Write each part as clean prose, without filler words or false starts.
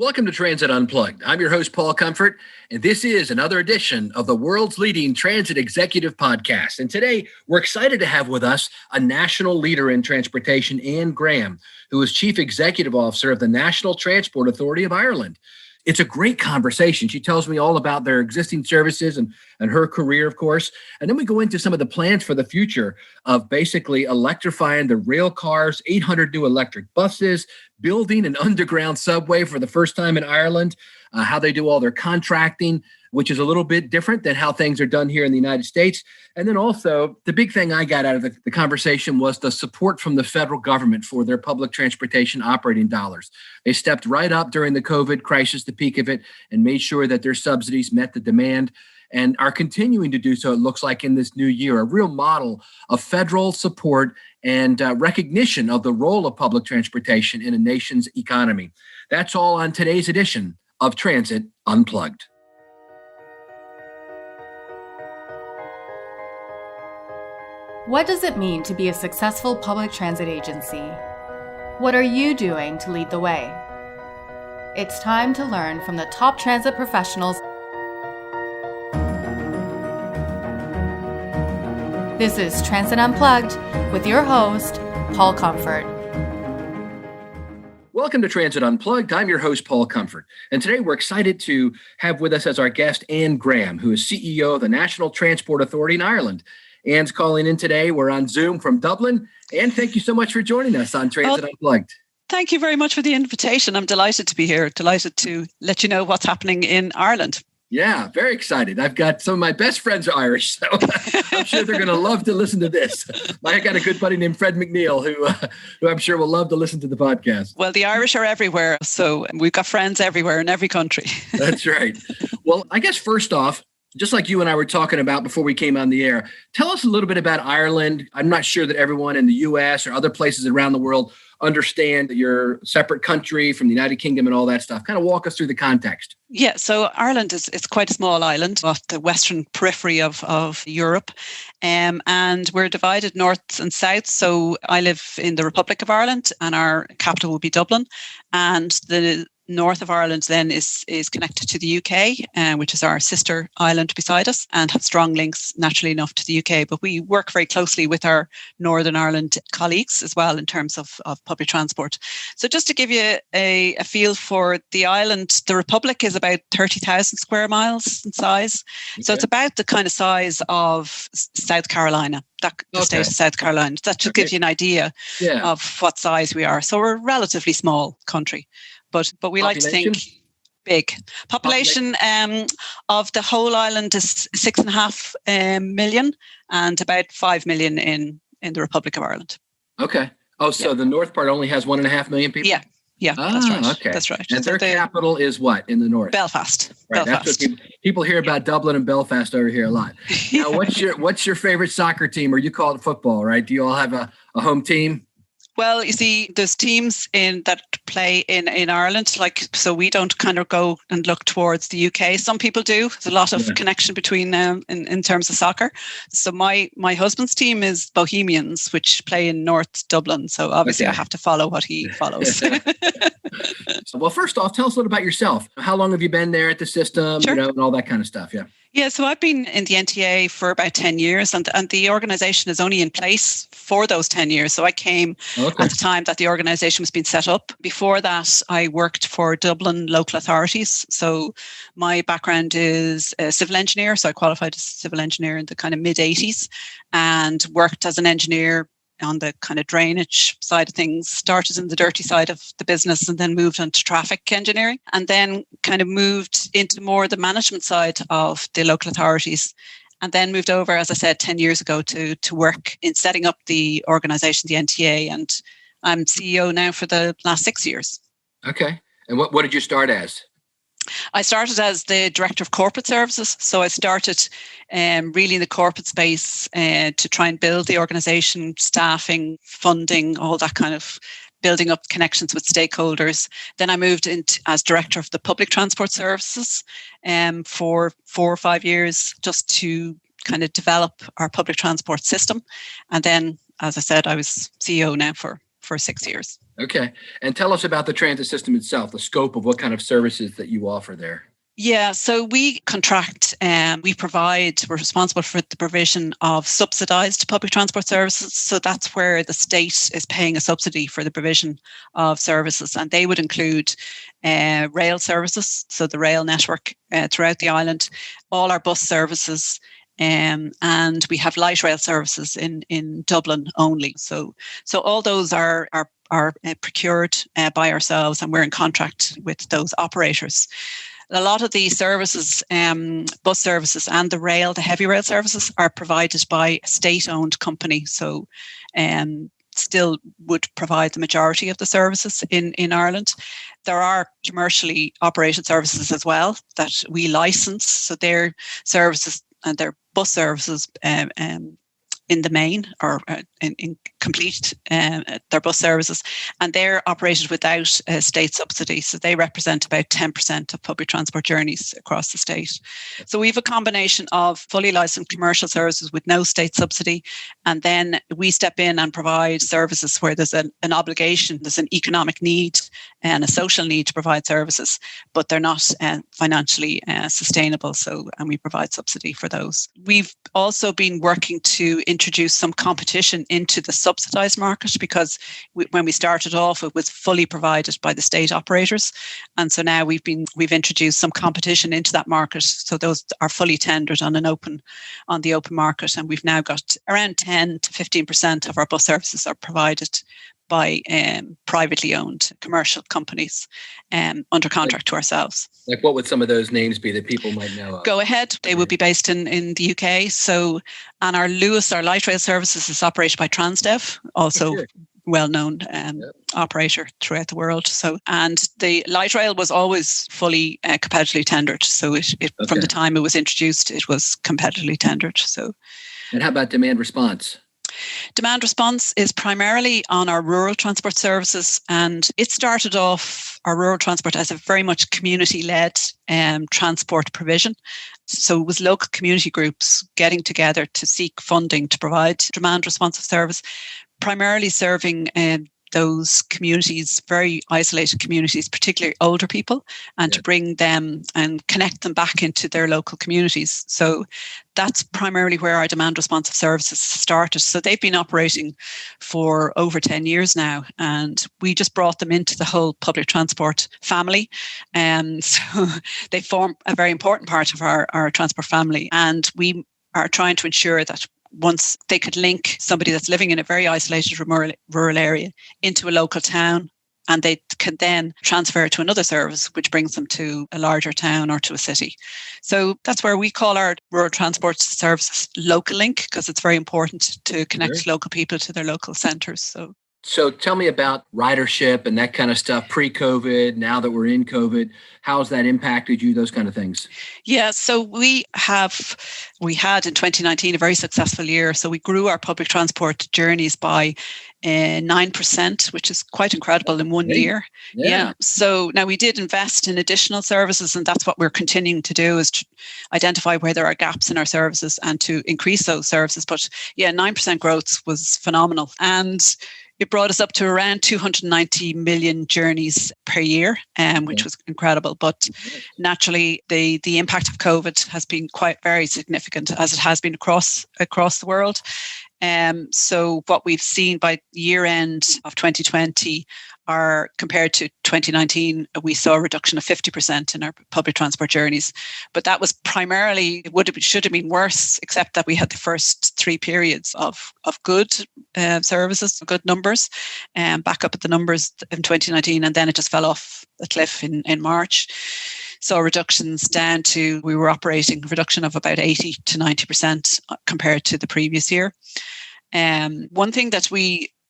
Welcome to Transit Unplugged. I'm your host, Paul Comfort, and this is another edition of the world's leading transit executive podcast. And today, we're excited to have with us a national leader in transportation, Anne Graham, who is Chief Executive Officer of the National Transport Authority of Ireland. It's a great conversation. She tells me all about their existing services and her career, of course. And then we go into some of the plans for the future of basically electrifying the rail cars, 800 new electric buses, building an underground subway for the first time in Ireland, how they do all their contracting, which is a little bit different than how things are done here in the United States. And then also, the big thing I got out of the conversation was the support from the federal government for their public transportation operating dollars. They stepped right up during the COVID crisis, the peak of it, and made sure that their subsidies met the demand and are continuing to do so, it looks like, in this new year, a real model of federal support and recognition of the role of public transportation in a nation's economy. That's all on today's edition of Transit Unplugged. What does it mean to be a successful public transit agency? What are you doing to lead the way? It's time to learn from the top transit professionals. This is Transit Unplugged with your host, Paul Comfort. Welcome to Transit Unplugged. I'm your host, Paul Comfort. And today we're excited to have with us as our guest, Anne Graham, who is CEO of the National Transport Authority in Ireland. Anne's calling in today. We're on Zoom from Dublin. Anne, thank you so much for joining us on Transit Unplugged. Thank you very much for the invitation. I'm delighted to be here, delighted to let you know what's happening in Ireland. Yeah, very excited. I've got some of my best friends are Irish, so I'm sure they're going to love to listen to this. I got a good buddy named Fred McNeil who I'm sure will love to listen to the podcast. Well, the Irish are everywhere, so we've got friends everywhere in every country. That's right. Well, I guess first off, just like you and I were talking about before we came on the air, tell us a little bit about Ireland. I'm not sure that everyone in the U.S. or other places around the world understand that you're a separate country from the United Kingdom and all that stuff. Kind of walk us through the context. Yeah, so Ireland is quite a small island off the western periphery of Europe. And we're divided north and south. So I live in the Republic of Ireland and our capital will be Dublin. And the north of Ireland then is connected to the UK, which is our sister island beside us, and have strong links naturally enough to the UK. But we work very closely with our Northern Ireland colleagues as well in terms of public transport. So just to give you a feel for the island, the Republic is about 30,000 square miles in size. Okay. So it's about the kind of size of South Carolina, the state of South Carolina. That should give you an idea of what size we are. So we're a relatively small country. But we like to think big. Population of the whole island is 6.5 million and about 5 million in the Republic of Ireland. Okay. Oh, so the north part only has 1.5 million people? Yeah, that's right. Okay. That's right. And their capital is what in the north? Belfast. Right. Belfast. That's what people hear about Dublin and Belfast over here a lot. Now, what's your favorite soccer team, or you call it football, right? Do you all have a home team? Well, you see, there's teams that play in Ireland, so we don't kind of go and look towards the UK. Some people do. There's a lot of connection between in terms of soccer. So my husband's team is Bohemians, which play in North Dublin. So obviously I have to follow what he follows. So, well, first off, tell us a little about yourself. How long have you been there at the system, Sure. And all that kind of stuff? Yeah. Yeah, so I've been in the NTA for about 10 years and the organisation is only in place for those 10 years. So I came at the time that the organisation was being set up. Before that, I worked for Dublin local authorities. So my background is a civil engineer. So I qualified as a civil engineer in the kind of mid-80s and worked as an engineer on the kind of drainage side of things, started in the dirty side of the business and then moved on to traffic engineering and then kind of moved into more the management side of the local authorities and then moved over, as I said, 10 years ago to work in setting up the organisation, the NTA, and I'm CEO now for the last 6 years. Okay. And what did you start as? I started as the Director of Corporate Services. So I started really in the corporate space to try and build the organisation, staffing, funding, all that kind of building up connections with stakeholders. Then I moved into as Director of the Public Transport Services for 4 or 5 years just to kind of develop our public transport system. And then, as I said, I was CEO now for 6 years. Okay. And tell us about the transit system itself, the scope of what kind of services that you offer there. Yeah, so we contract and we're responsible for the provision of subsidised public transport services. So that's where the state is paying a subsidy for the provision of services. And they would include rail services, so the rail network throughout the island, all our bus services, and we have light rail services in Dublin only. So all those are procured by ourselves, and we're in contract with those operators. A lot of the services, bus services and the heavy rail services are provided by a state-owned company. So still would provide the majority of the services in Ireland. There are commercially operated services as well that we license. So their services and their bus services in the main or in complete their bus services, and they're operated without state subsidy. So they represent about 10% of public transport journeys across the state. So we have a combination of fully licensed commercial services with no state subsidy, and then we step in and provide services where there's an obligation, there's an economic need and a social need to provide services, but they're not financially sustainable. And we provide subsidy for those. We've also been working to introduce some competition into the subsidised market, because when we started off, it was fully provided by the state operators, and so now we've introduced some competition into that market. So those are fully tendered on the open market, and we've now got around 10 to 15% of our bus services are provided by privately owned commercial companies under contract to ourselves. Like what would some of those names be that people might know of? Go ahead. They would be based in the UK. So, and our Lewis, our light rail services, is operated by Transdev, also well-known operator throughout the world. So, and the light rail was always fully competitively tendered. So from the time it was introduced, it was competitively tendered. So, and how about demand response? Demand response is primarily on our rural transport services, and it started off our rural transport as a very much community-led transport provision. So it was local community groups getting together to seek funding to provide demand responsive service, primarily serving those communities, very isolated communities, particularly older people, and to bring them and connect them back into their local communities. So that's primarily where our demand responsive services started. So they've been operating for over 10 years now, and we just brought them into the whole public transport family. And so they form a very important part of our transport family. And we are trying to ensure that once they could link somebody that's living in a very isolated rural area into a local town, and they can then transfer to another service, which brings them to a larger town or to a city. So that's where we call our rural transport services local link, because it's very important to connect local people to their local centres. So tell me about ridership and that kind of stuff pre-COVID, now that we're in COVID. How's that impacted you, those kind of things? Yeah, so we had in 2019 a very successful year. So we grew our public transport journeys by 9%, which is quite incredible in one year. Yeah. So now we did invest in additional services, and that's what we're continuing to do, is to identify where there are gaps in our services and to increase those services. But yeah, 9% growth was phenomenal. And it brought us up to around 290 million journeys per year, which was incredible. But naturally, the impact of COVID has been very significant, as it has been across the world. So what we've seen by year end of 2020, compared to 2019, we saw a reduction of 50% in our public transport journeys. But that was primarily, should have been worse, except that we had the first 3 periods of good services, good numbers, back up at the numbers in 2019, and then it just fell off a cliff in March. So reductions down to, we were operating a reduction of about 80 to 90% compared to the previous year. One thing that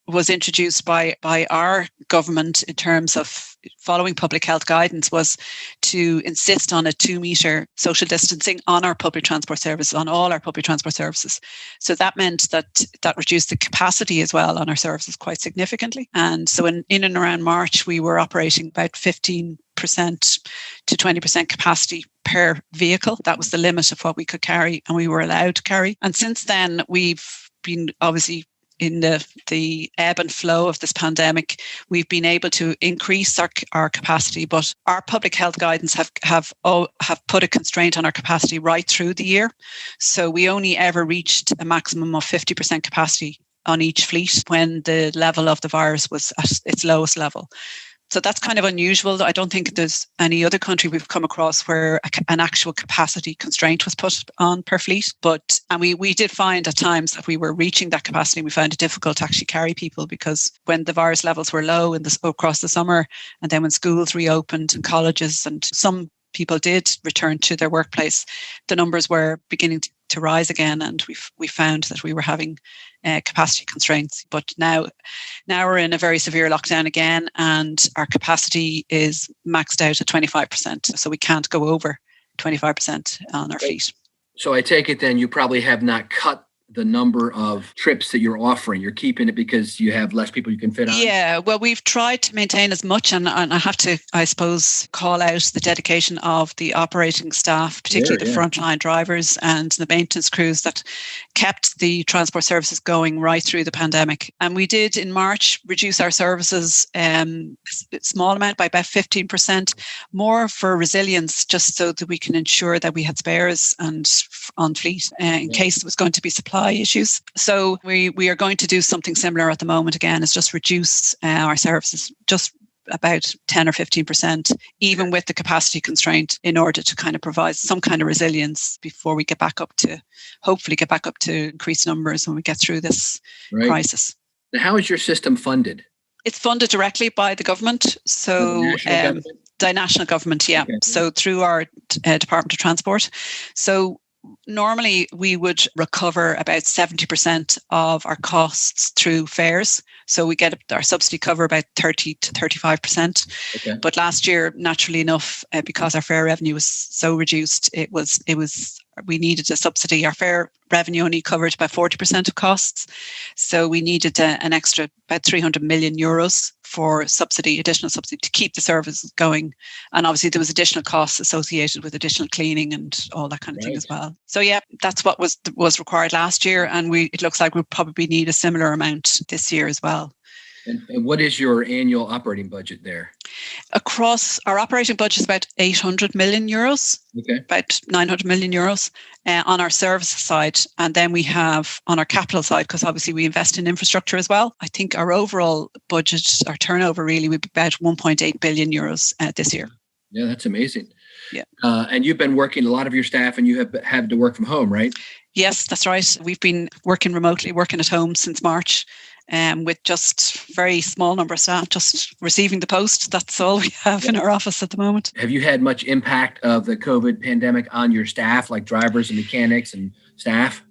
was introduced by our government in terms of following public health guidance was to insist on a 2-metre social distancing on our public transport services, on all our public transport services. So that meant that reduced the capacity as well on our services quite significantly. And so in and around March, we were operating about 15% to 20% capacity per vehicle. That was the limit of what we could carry and we were allowed to carry. And since then, we've been obviously in the ebb and flow of this pandemic, we've been able to increase our capacity, but our public health guidance have put a constraint on our capacity right through the year. So we only ever reached a maximum of 50% capacity on each fleet when the level of the virus was at its lowest level. So that's kind of unusual. I don't think there's any other country we've come across where an actual capacity constraint was put on per fleet. And we did find at times that we were reaching that capacity. We found it difficult to actually carry people because when the virus levels were low across the summer, and then when schools reopened and colleges and some people did return to their workplace, the numbers were beginning to rise again, and we found that we were having capacity constraints. But now we're in a very severe lockdown again, and our capacity is maxed out at 25%. So we can't go over 25% on our fleet. So I take it then you probably have not cut the number of trips that you're offering. You're keeping it because you have less people you can fit on? Yeah, well, we've tried to maintain as much, and I have to, I suppose, call out the dedication of the operating staff, particularly the frontline drivers and the maintenance crews that kept the transport services going right through the pandemic. And we did, in March, reduce our services a small amount by about 15%, more for resilience, just so that we can ensure that we had spares and on fleet in case there was going to be supply issues. So we are going to do something similar at the moment again, is just reduce our services just about 10 or 15%, even with the capacity constraint, in order to kind of provide some kind of resilience before we hopefully get back up to increased numbers when we get through this crisis. Now, how is your system funded? It's funded directly by the government. So the national government, yeah. Okay. So through our Department of Transport. So normally we would recover about 70% of our costs through fares. So we get our subsidy cover about 30 to 35%. Okay. But last year, naturally enough, because our fare revenue was so reduced, we needed a subsidy. Our fare revenue only covered about 40% of costs. So we needed an extra about 300 million euros for additional subsidy to keep the services going. And obviously there was additional costs associated with additional cleaning and all that kind of thing as well. So yeah, that's what was required last year. And it looks like we'll probably need a similar amount this year as well. And what is your annual operating budget there? Across our operating budget is about 800 million euros, about 900 million euros on our services side. And then we have on our capital side, because obviously we invest in infrastructure as well. I think our overall budget, our turnover really would be about 1.8 billion euros this year. Yeah, that's amazing. Yeah. And you've been working, a lot of your staff, and you have had to work from home, right? Yes, that's right. We've been working remotely, working at home since March. With just very small number of staff, just receiving the post. That's all we have in our office at the moment. Have you had much impact of the COVID pandemic on your staff, like drivers and mechanics and staff?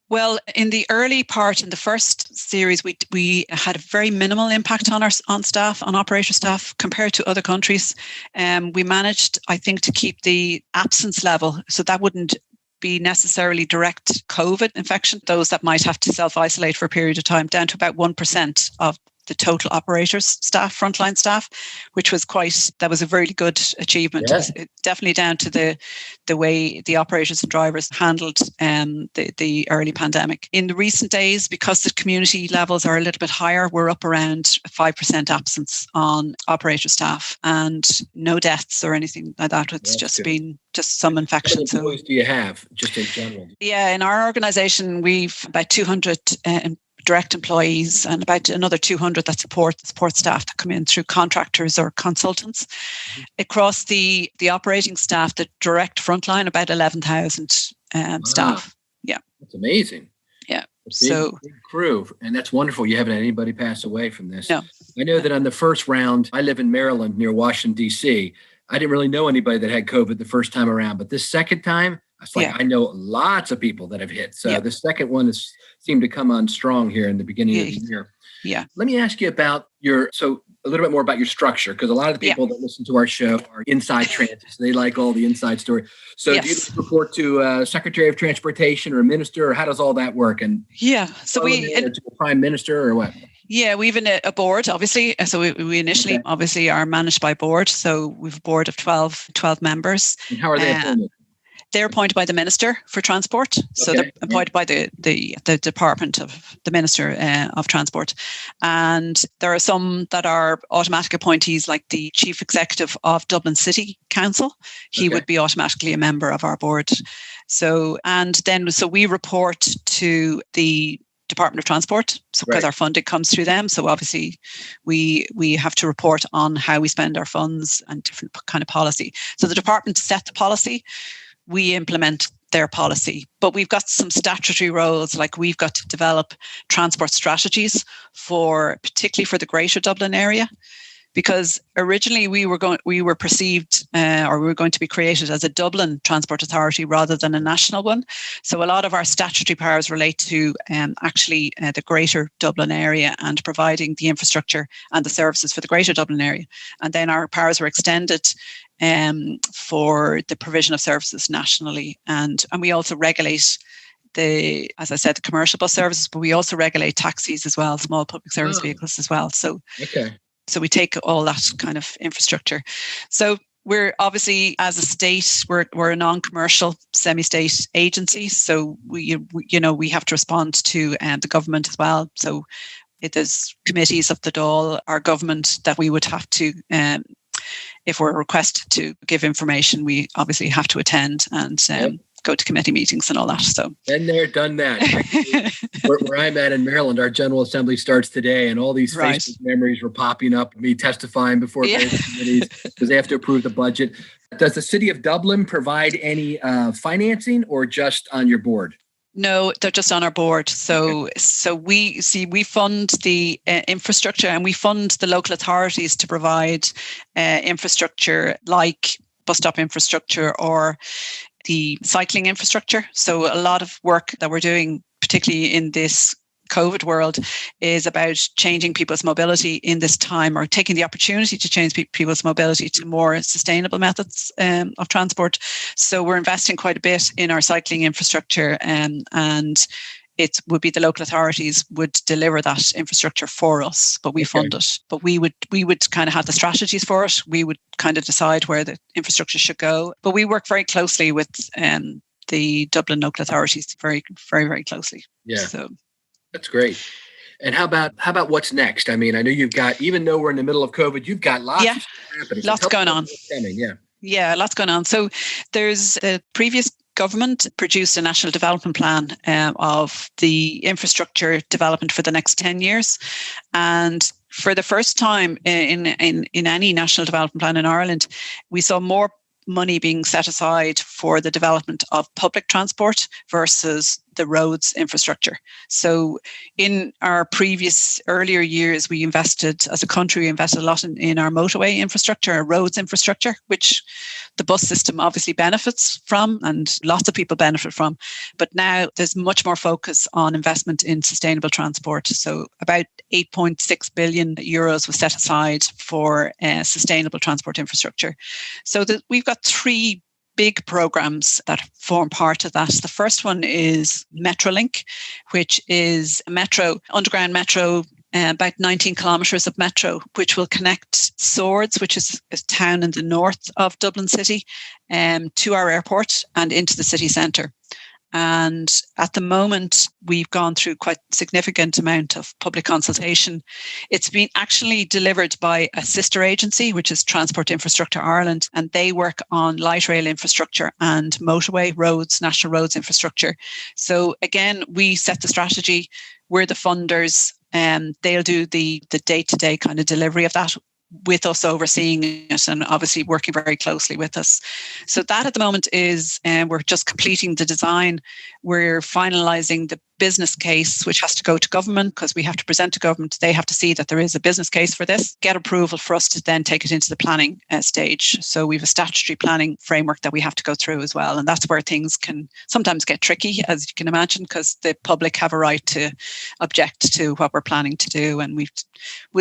Well, in the early part, in the first series, we had a very minimal impact on staff, on operator staff, compared to other countries. We managed, I think, to keep the absence level, so that wouldn't be necessarily direct COVID infection, those that might have to self-isolate for a period of time, down to about 1% of the total operators staff, frontline staff, which was that was a very good achievement. Yeah. It was definitely down to the way the operators and drivers handled the early pandemic. In the recent days, because the community levels are a little bit higher, we're up around 5% absence on operator staff, and no deaths or anything like that. It's just been some infection. How many employees do you have, just in general? Yeah, in our organisation, we've about 200 direct employees and about another 200 that support staff that come in through contractors or consultants. Mm-hmm. Across the operating staff, the direct frontline, about 11,000 staff. Yeah. That's amazing. Yeah. Big crew. And that's wonderful. You haven't had anybody pass away from this. No. I know that on the first round, I live in Maryland near Washington, D.C. I didn't really know anybody that had COVID the first time around, but this second time, I know lots of people that have hit. So the second one seemed to come on strong here in the beginning of the year. Yeah. Let me ask you about a little bit more about your structure, because a lot of the people that listen to our show are inside transit. So they like all the inside story. So do you report to Secretary of Transportation or a minister, or how does all that work? And so to a prime minister or what? Yeah, we have a board, obviously. So we initially obviously are managed by board. So we have a board of 12 members. And how are they appointed? They're appointed by the Minister for Transport. So they're appointed by the Department of the Minister of Transport. And there are some that are automatic appointees, like the Chief Executive of Dublin City Council. He would be automatically a member of our board. So we report to the Department of Transport, so because our funding comes through them. So obviously we have to report on how we spend our funds and different kind of policy. So the department set the policy, we implement their policy. But we've got some statutory roles, like we've got to develop transport strategies particularly for the Greater Dublin area. Because originally we were going to be created as a Dublin Transport Authority rather than a national one. So a lot of our statutory powers relate to the Greater Dublin area and providing the infrastructure and the services for the Greater Dublin area. And then our powers were extended for the provision of services nationally, and we also regulate the commercial bus services, but we also regulate taxis as well, small public service vehicles as well. So we take all that kind of infrastructure. So we're obviously, as a state, we're a non-commercial semi-state agency. So we have to respond to the government as well. So there's committees of the Dáil, our government, that we would have to, if we're requested to give information, we obviously have to attend and go to committee meetings and all that. So been there, done that. Where I'm at in Maryland, our General Assembly starts today, and all these Facebook memories were popping up, me testifying before various committees because they have to approve the budget. Does the City of Dublin provide any financing, or just on your board? No, they're just on our board. So we fund the infrastructure, and we fund the local authorities to provide infrastructure like bus stop infrastructure or the cycling infrastructure. So a lot of work that we're doing, particularly in this COVID world, is about changing people's mobility in this time, or taking the opportunity to change people's mobility to more sustainable methods of transport. So we're investing quite a bit in our cycling infrastructure, and it would be the local authorities would deliver that infrastructure for us, but we fund it. But we would kind of have the strategies for it. We would kind of decide where the infrastructure should go. But we work very closely with the Dublin local authorities, very, very, very closely. Yeah. So that's great. And how about what's next? I mean, I know you've got, even though we're in the middle of COVID, you've got lots of stuff happening. Lots going on. Yeah, lots going on. So there's a previous government produced a national development plan of the infrastructure development for the next 10 years. And for the first time in any national development plan in Ireland, we saw more money being set aside for the development of public transport versus the roads infrastructure. So in our earlier years, we invested, as a country, we invested a lot in our motorway infrastructure, our roads infrastructure, which the bus system obviously benefits from and lots of people benefit from. But now there's much more focus on investment in sustainable transport. So about 8.6 billion euros was set aside for sustainable transport infrastructure. So we've got three big programs that form part of that. The first one is Metrolink, which is a underground metro, about 19 kilometres of metro, which will connect Swords, which is a town in the north of Dublin City, to our airport and into the city centre. And at the moment, we've gone through quite a significant amount of public consultation. It's been actually delivered by a sister agency, which is Transport Infrastructure Ireland, and they work on light rail infrastructure and motorway roads, national roads infrastructure. So again, we set the strategy, we're the funders, and they'll do the day-to-day kind of delivery of that, with us overseeing it and obviously working very closely with us. So that at the moment is, we're just completing the design. We're finalising the business case, which has to go to government because we have to present to government. They have to see that there is a business case for this, get approval for us to then take it into the planning stage. So we have a statutory planning framework that we have to go through as well. And that's where things can sometimes get tricky, as you can imagine, because the public have a right to object to what we're planning to do. And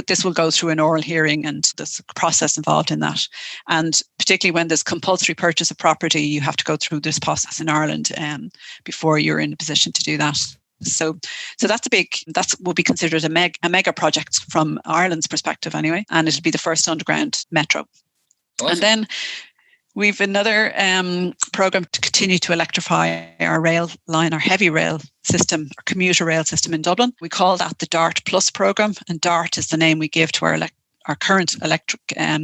this will go through an oral hearing, and there's a process involved in that. And particularly when there's compulsory purchase of property, you have to go through this process in Ireland before you're in a position to do that. So that will be considered a mega project from Ireland's perspective anyway, and it'll be the first underground metro. Awesome. And then We've another program to continue to electrify our rail line, our heavy rail system, our commuter rail system in Dublin. We call that the DART Plus program, and DART is the name we give to our current electric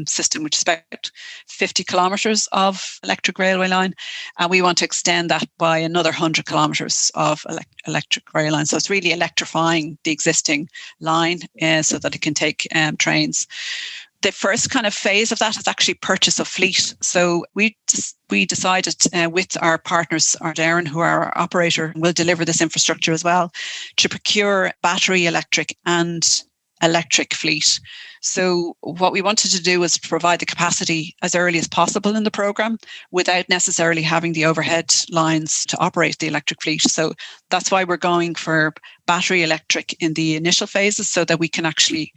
system, which is about 50 kilometres of electric railway line. And we want to extend that by another 100 kilometres of electric rail line. So it's really electrifying the existing line so that it can take trains. The first kind of phase of that is actually purchase of fleet. So we decided with our partners, Darren, who are our operator, will deliver this infrastructure as well, to procure battery electric and electric fleet. So what we wanted to do was provide the capacity as early as possible in the program without necessarily having the overhead lines to operate the electric fleet. So that's why we're going for battery electric in the initial phases, so that we can actually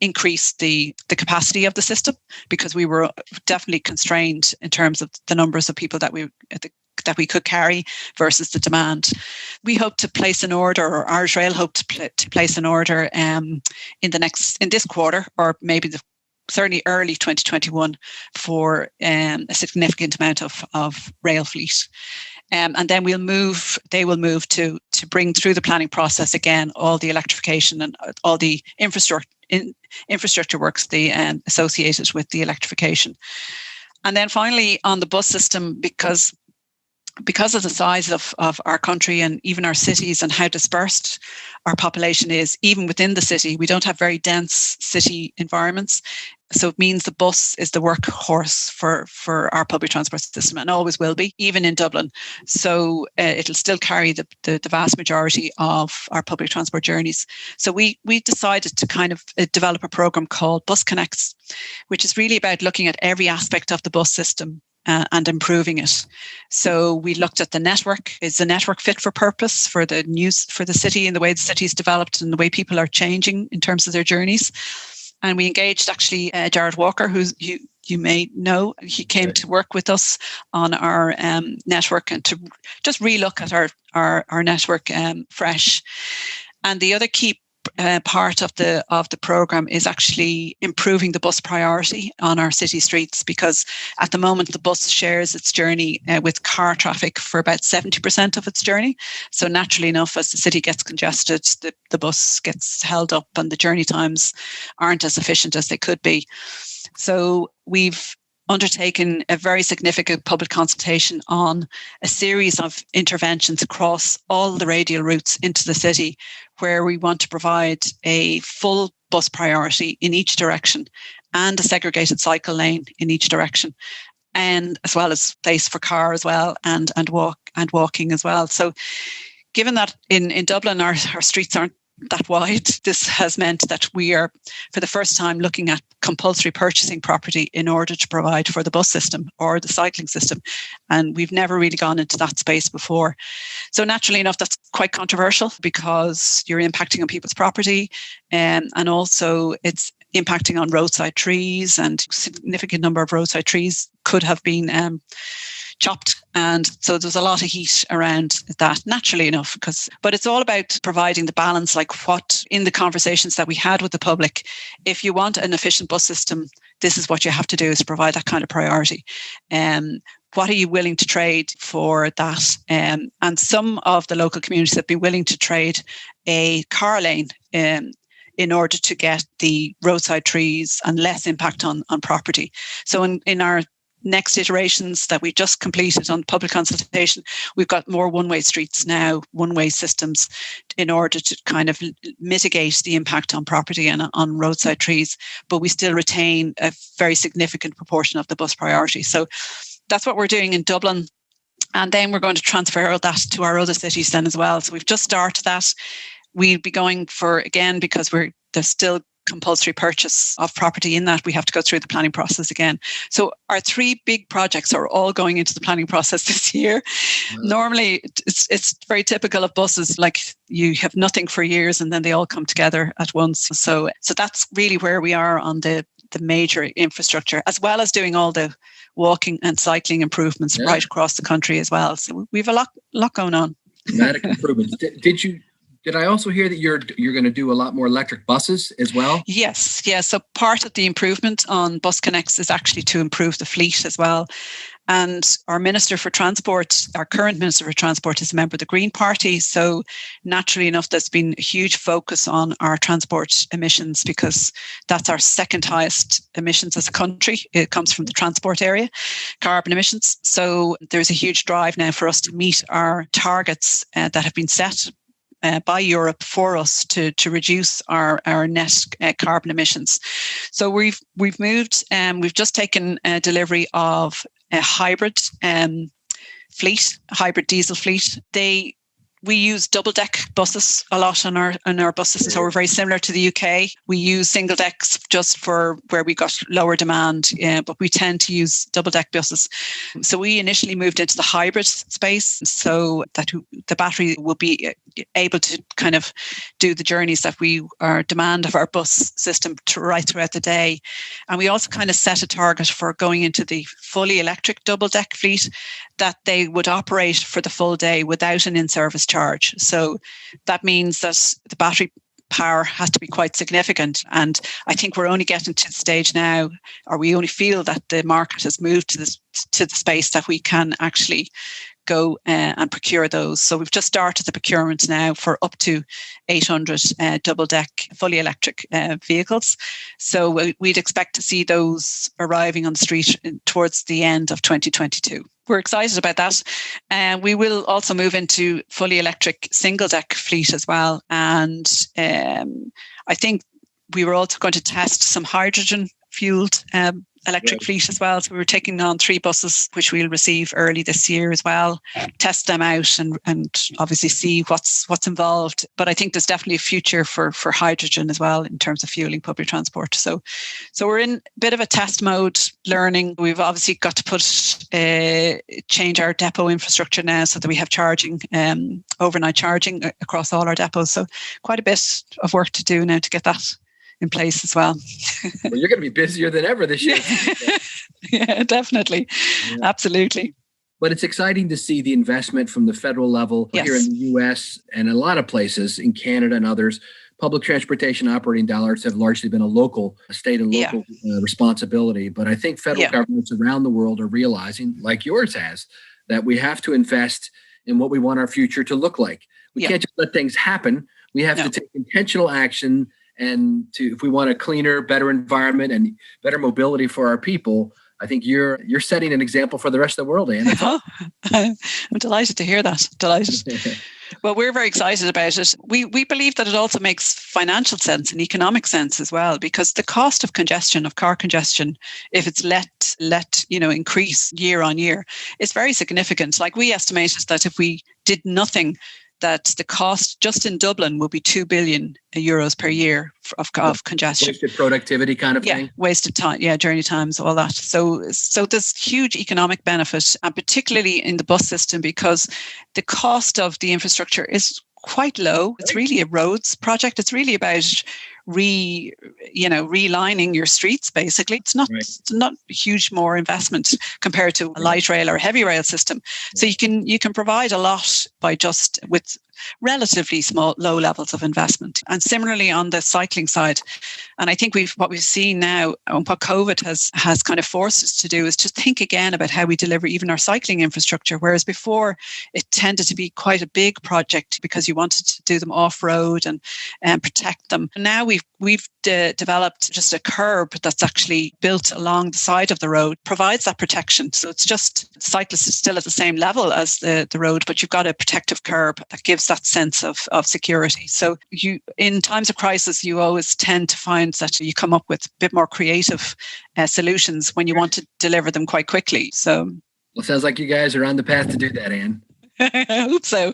increase the capacity of the system, because we were definitely constrained in terms of the numbers of people that we could carry versus the demand. We hope to place an order, or Irish Rail hope to place an order in this quarter, or maybe certainly early 2021, for a significant amount of rail fleet. And then they will move to bring through the planning process again all the electrification and all the infrastructure works associated with the electrification. And then finally on the bus system, because of the size of our country and even our cities and how dispersed our population is, even within the city, we don't have very dense city environments. So it means the bus is the workhorse for our public transport system, and always will be, even in Dublin. So it'll still carry the vast majority of our public transport journeys. So we decided to kind of develop a program called Bus Connects, which is really about looking at every aspect of the bus system and improving it. So we looked at the network. Is the network fit for purpose for the city and the way the city is developed and the way people are changing in terms of their journeys? And we engaged actually Jared Walker, who you may know. He came to work with us on our network and to just relook at our network fresh. And the other key part of the program is actually improving the bus priority on our city streets, because at the moment the bus shares its journey with car traffic for about 70% of its journey. So naturally enough, as the city gets congested, the bus gets held up and the journey times aren't as efficient as they could be. So we've undertaken a very significant public consultation on a series of interventions across all the radial routes into the city, where we want to provide a full bus priority in each direction and a segregated cycle lane in each direction, and as well as place for car as well, and walking as well. So given that in Dublin our streets aren't that wide, this has meant that we are for the first time looking at compulsory purchasing property in order to provide for the bus system or the cycling system. And we've never really gone into that space before. So naturally enough, that's quite controversial, because you're impacting on people's property, and also it's impacting on roadside trees, and a significant number of roadside trees could have been chopped. And so there's a lot of heat around that, naturally enough, but it's all about providing the balance, like what in the conversations that we had with the public, if you want an efficient bus system, this is what you have to do, is provide that kind of priority. What are you willing to trade for that? And some of the local communities have been willing to trade a car lane in order to get the roadside trees and less impact on property. So in our next iterations that we just completed on public consultation, we've got more one-way streets now, one-way systems, in order to kind of mitigate the impact on property and on roadside trees, but we still retain a very significant proportion of the bus priority. So that's what we're doing in Dublin. And then we're going to transfer that to our other cities then as well. So we've just started that. We'll be going for, again, because there's still compulsory purchase of property in that, we have to go through the planning process again. So our three big projects are all going into the planning process this year. Normally, it's very typical of buses, like you have nothing for years and then they all come together at once. So that's really where we are on the major infrastructure, as well as doing all the walking and cycling improvements right across the country as well. So we've a lot going on. Dramatic improvements. Did I also hear that you're going to do a lot more electric buses as well? Yes. Yeah. So part of the improvement on Bus Connects is actually to improve the fleet as well. And our Minister for Transport, our current Minister for Transport, is a member of the Green Party. So naturally enough, there's been a huge focus on our transport emissions because that's our second highest emissions as a country. It comes from the transport area, carbon emissions. So there's a huge drive now for us to meet our targets that have been set by Europe for us to reduce our net carbon emissions. So we've moved, we've just taken delivery of a hybrid fleet, hybrid diesel fleet. We use double deck buses a lot on our buses, so we're very similar to the UK. We use single decks just for where we got lower demand, but we tend to use double deck buses. So we initially moved into the hybrid space, so that the battery will be able to kind of do the journeys that we are demand of our bus system right throughout the day. And we also kind of set a target for going into the fully electric double deck fleet, that they would operate for the full day without an in-service charge. So that means that the battery power has to be quite significant. And I think we're only getting to the stage now, or we only feel that the market has moved to the space that we can actually go and procure those. So we've just started the procurement now for up to 800 double-deck, fully electric vehicles. So we'd expect to see those arriving on the street towards the end of 2022. We're excited about that. And we will also move into fully electric single-deck fleet as well. And I think we were also going to test some hydrogen-fueled electric fleet as well. So we were taking on 3 buses, which we'll receive early this year as well, test them out and obviously see what's involved. But I think there's definitely a future for hydrogen as well in terms of fueling public transport. So we're in a bit of a test mode learning. We've obviously got to change our depot infrastructure now so that we have charging, overnight charging across all our depots. So quite a bit of work to do now to get that in place as well. Well, you're going to be busier than ever this year. Yeah, definitely. Yeah. Absolutely. But it's exciting to see the investment from the federal level here in the U.S. and a lot of places in Canada and others. Public transportation operating dollars have largely been a state and local responsibility. But I think federal governments around the world are realizing, like yours has, that we have to invest in what we want our future to look like. We can't just let things happen. We have to take intentional action. And if we want a cleaner, better environment and better mobility for our people, I think you're setting an example for the rest of the world, Anne. I'm delighted to hear that. Delighted. Well, we're very excited about it. We believe that it also makes financial sense and economic sense as well, because the cost of car congestion, if it's let increase year on year, is very significant. Like we estimated that if we did nothing, that the cost just in Dublin will be 2 billion euros per year of congestion. Wasted productivity kind of thing? Yeah, wasted time, journey times, all that. So there's huge economic benefit, and particularly in the bus system, because the cost of the infrastructure is quite low. It's really a roads project. It's really about relining your streets, basically. It's not huge more investment compared to a light rail or a heavy rail system. So you can provide a lot by just with relatively low levels of investment. And similarly on the cycling side, and I think what we've seen now and what COVID has kind of forced us to do is just think again about how we deliver even our cycling infrastructure. Whereas before it tended to be quite a big project because you wanted to do them off-road and protect them. And now we've developed just a curb that's actually built along the side of the road, provides that protection. So it's just cyclists are still at the same level as the road, but you've got a protective curb that gives that sense of security. So in times of crisis, you always tend to find that you come up with a bit more creative solutions when you want to deliver them quite quickly. So, well, it sounds like you guys are on the path to do that, Anne. I hope so.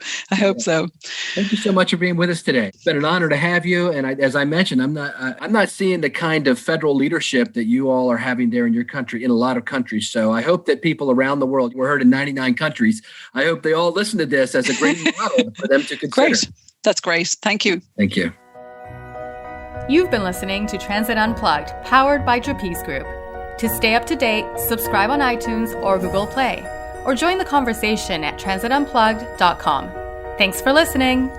Thank you so much for being with us today. It's been an honor to have you. And as I mentioned, I'm not seeing the kind of federal leadership that you all are having there in your country, in a lot of countries. So I hope that people around the world, we're heard in 99 countries, I hope they all listen to this as a great model for them to consider. Great. That's great. Thank you. Thank you. You've been listening to Transit Unplugged, powered by Trapeze Group. To stay up to date, subscribe on iTunes or Google Play, or join the conversation at transitunplugged.com. Thanks for listening.